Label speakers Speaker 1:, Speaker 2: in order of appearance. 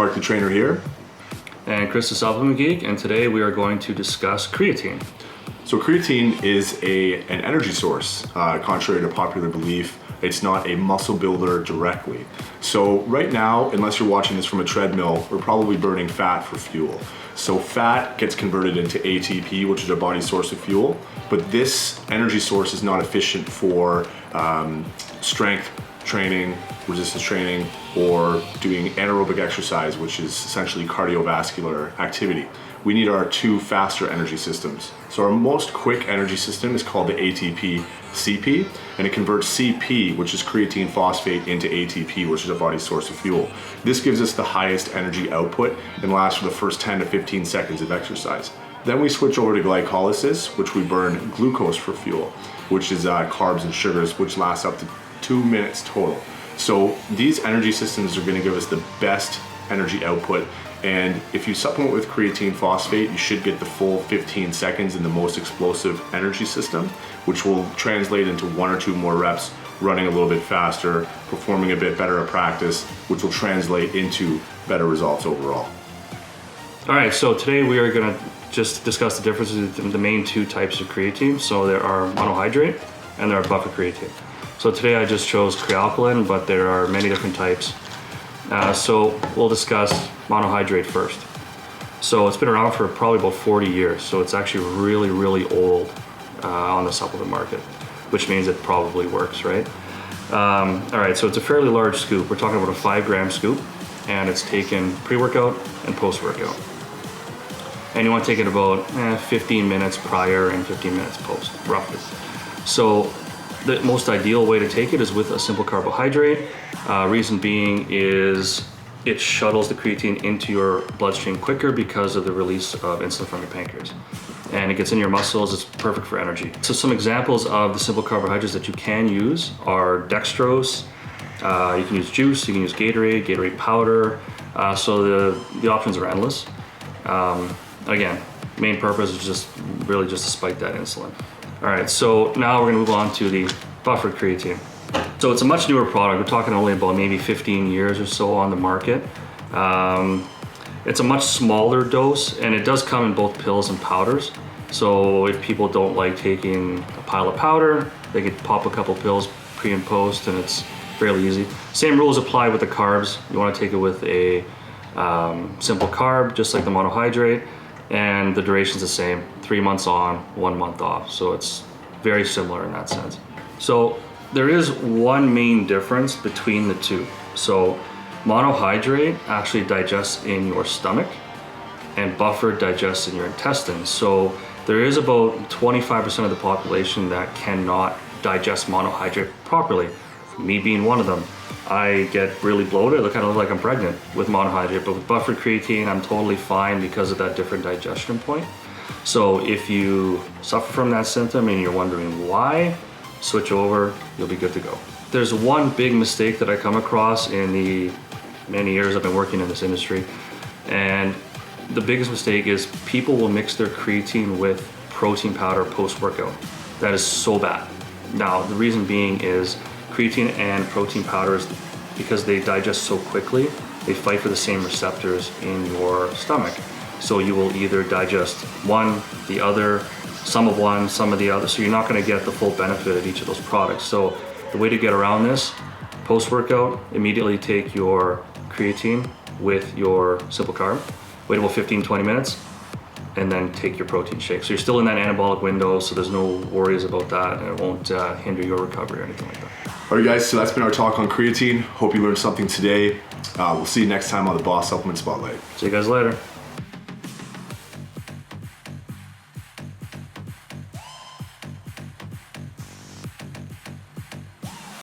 Speaker 1: Mark the Trainer here.
Speaker 2: And Chris the Supplement Geek, and today we are going to discuss creatine.
Speaker 1: So creatine is an energy source. Contrary to popular belief, it's not a muscle builder directly. So right now, unless you're watching this from a treadmill, we're probably burning fat for fuel. So fat gets converted into ATP, which is our body's source of fuel, but this energy source is not efficient for strength training, resistance training, or doing anaerobic exercise, which is essentially cardiovascular activity. We need our two faster energy systems. So our most quick energy system is called the ATP-CP, and it converts CP, which is creatine phosphate, into ATP, which is our body's source of fuel. This gives us the highest energy output and lasts for the first 10 to 15 seconds of exercise. Then we switch over to glycolysis, which we burn glucose for fuel, which is carbs and sugars, which lasts up to 2 minutes total. So these energy systems are going to give us the best energy output, and if you supplement with creatine phosphate, you should get the full 15 seconds in the most explosive energy system, which will translate into 1 or 2 more reps, running a little bit faster, performing a bit better at practice, which will translate into better results overall.
Speaker 2: All right, so today we are going to just discuss the differences in the main two types of creatine. So there are monohydrate and there are buffer creatine. So today I just chose crealkaline, but there are many different types. So we'll discuss monohydrate first. So it's been around for probably about 40 years. So it's actually really old on the supplement market, which means it probably works, right? All right, so it's a fairly large scoop. We're talking about a 5-gram scoop, and it's taken pre-workout and post-workout. And you want to take it about 15 minutes prior and 15 minutes post, roughly. So the most ideal way to take it is with a simple carbohydrate. Reason being is it shuttles the creatine into your bloodstream quicker because of the release of insulin from your pancreas. And it gets in your muscles, it's perfect for energy. So some examples of the simple carbohydrates that you can use are dextrose. You can use juice, you can use Gatorade powder. So the options are endless. Again, main purpose is just to spike that insulin. All right, so now we're gonna move on to the buffered creatine. So it's a much newer product. We're talking only about maybe 15 years or so on the market. It's a much smaller dose, and it does come in both pills and powders. So if people don't like taking a pile of powder, they could pop a couple pills pre and post, and it's fairly easy. Same rules apply with the carbs. You wanna take it with a simple carb, just like the monohydrate, and the duration's the same, 3 months on, 1 month off. So it's very similar in that sense. So there is one main difference between the two. So monohydrate actually digests in your stomach, and buffer digests in your intestines. So there is about 25% of the population that cannot digest monohydrate properly, me being one of them. I get really bloated, I kind of look like I'm pregnant with monohydrate, but with buffered creatine, I'm totally fine because of that different digestion point. So if you suffer from that symptom and you're wondering why, switch over, you'll be good to go. There's one big mistake that I come across in the many years I've been working in this industry, and the biggest mistake is people will mix their creatine with protein powder post-workout. That is so bad. Now, the reason being is creatine and protein powders, because they digest so quickly, they fight for the same receptors in your stomach. So you will either digest one, the other, some of one, some of the other, so you're not gonna get the full benefit of each of those products. So the way to get around this, post-workout, immediately take your creatine with your simple carb, wait about 15-20 minutes, and then take your protein shake. So you're still in that anabolic window, so there's no worries about that, and it won't hinder your recovery or anything like that.
Speaker 1: All right, guys, so that's been our talk on creatine. Hope you learned something today. We'll see you next time on the Boss Supplement Spotlight.
Speaker 2: See you guys later.